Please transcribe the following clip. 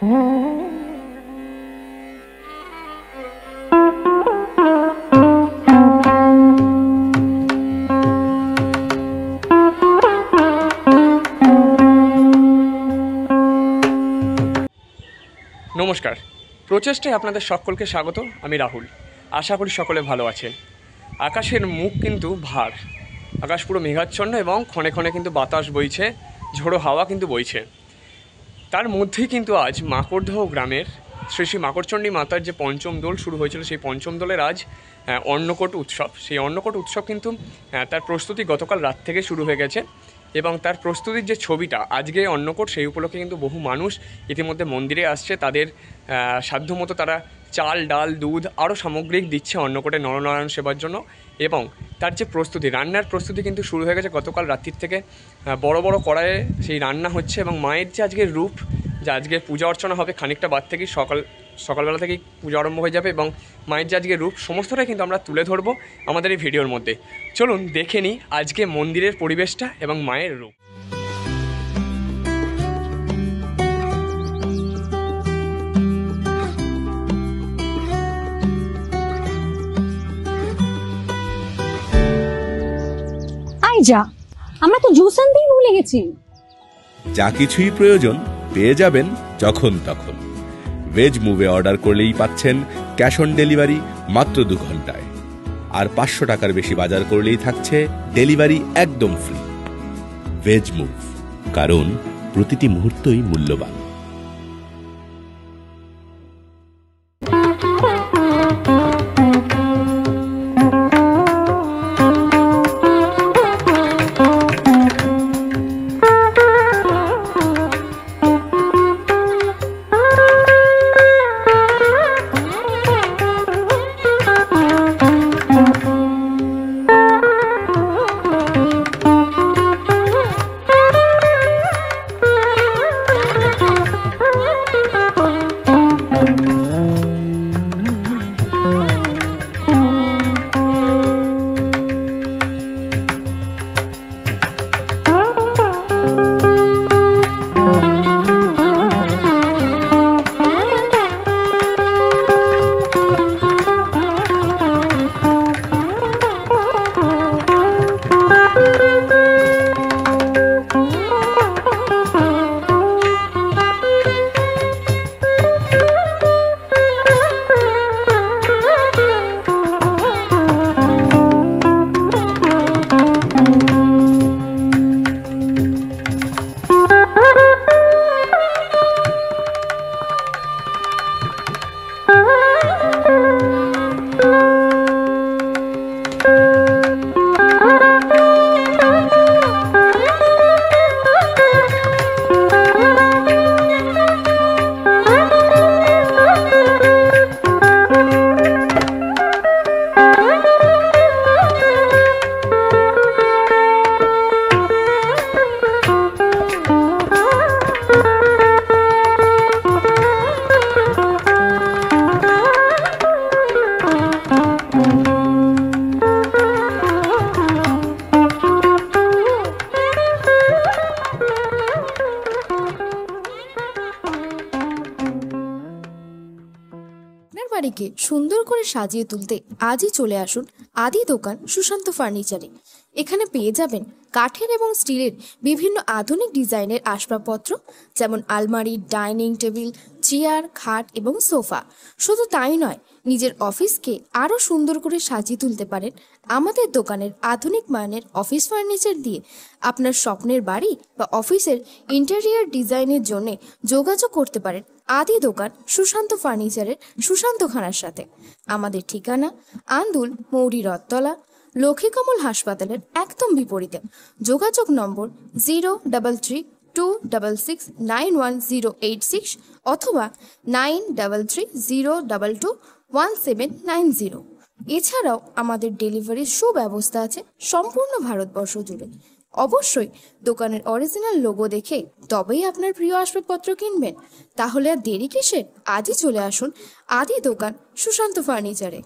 নমস্কার, প্রচেষ্টায় আপনাদের সকলকে স্বাগত। আমি রাহুল। আশা করি সকলে ভালো আছেন। আকাশের মুখ কিন্তু ভার, আকাশ পুরো মেঘাচ্ছন্ন এবং ক্ষণে ক্ষণে কিন্তু বাতাস বইছে, ঝোড়ো হাওয়া কিন্তু বইছে। তার মধ্যেই কিন্তু আজ মাকড়দহ গ্রামের শ্রী শ্রী মাকড়চণ্ডী মাতার যে পঞ্চম দোল শুরু হয়েছিল, সেই পঞ্চম দোলের আজ অন্নকূট উৎসব। সেই অন্নকূট উৎসব কিন্তু তার প্রস্তুতি গতকাল রাত থেকে শুরু হয়ে গেছে এবং তার প্রস্তুতির যে ছবিটা আজকে অন্নকূট, সেই উপলক্ষে কিন্তু বহু মানুষ ইতিমধ্যে মন্দিরে আসছে। তাদের সাধ্যমতো তারা চাল, ডাল, দুধ আরও সামগ্রিক দিচ্ছে অন্নকূটে নরনারায়ণ সেবার জন্য। এবং তার যে প্রস্তুতি, রান্নার প্রস্তুতি কিন্তু শুরু হয়ে গেছে গতকাল রাত্রির থেকে। বড় বড় কড়াইয়ে সেই রান্না হচ্ছে এবং মায়ের যে আজকের রূপ, যে আজকে পূজা অর্চনা হবে খানিকটা বাদ থেকেই, সকালবেলা থেকেই পূজা আরম্ভ হয়ে যাবে এবং মায়ের যে আজকের রূপ সমস্তটাই কিন্তু আমরা তুলে ধরবো আমাদের এই ভিডিওর মধ্যে। চলুন দেখে নিই আজকে মন্দিরের পরিবেশটা এবং মায়ের রূপ। যা, আমরা তো জুস আনতেই ভুলে গেছি। যা কিছুই প্রয়োজন পেয়ে যাবেন যখন তখন। ভেজ মুভে অর্ডার করলেই পাচ্ছেন ক্যাশ অন ডেলিভারি মাত্র 2 ঘন্টায়। আর 500 টাকার বেশি বাজার করলেই থাকছে ডেলিভারি একদম ফ্রি। ভেজ মুভ, কারণ প্রতিটি মুহূর্তই মূল্যবান। বাড়িকে সুন্দর করে সাজিয়ে তুলতে আজই চলে আসুন আদি দোকান সুশান্ত ফার্নিচারে। এখানে পেয়ে যাবেন কাঠের এবং স্টিলের বিভিন্ন আধুনিক ডিজাইনের আসবাবপত্র, যেমন আলমারি, ডাইনিং টেবিল, চেয়ার, খাট এবং সোফা। শুধু তাই নয়, নিজের অফিসকে আরও সুন্দর করে সাজিয়ে তুলতে পারেন আমাদের দোকানের আধুনিক মানের অফিস ফার্নিচার দিয়ে। আপনার স্বপ্নের বাড়ি বা অফিসের ইন্টেরিয়ার ডিজাইনের জন্য যোগাযোগ করতে পারেন আদি দোকান সুশান্ত ফার্নিচারের সুশান্তখানার সাথে। আমাদের ঠিকানা আন্দুল মৌরি রথতলা, লক্ষ্মীকমল হাসপাতালের একদম বিপরীতে। যোগাযোগ নম্বর 03326691086 অথবা 9330221790। এছাড়াও আমাদের ডেলিভারির সুব্যবস্থা আছে সম্পূর্ণ ভারতবর্ষ জুড়ে। অবশ্যই দোকানের অরিজিনাল লোগো দেখে তবেই আপনার প্রিয় আসবাবপত্র কিনবেন। তাহলে আর দেরি কিসের? আজই চলে আসুন আদি দোকান সুশান্ত ফার্নিচারে।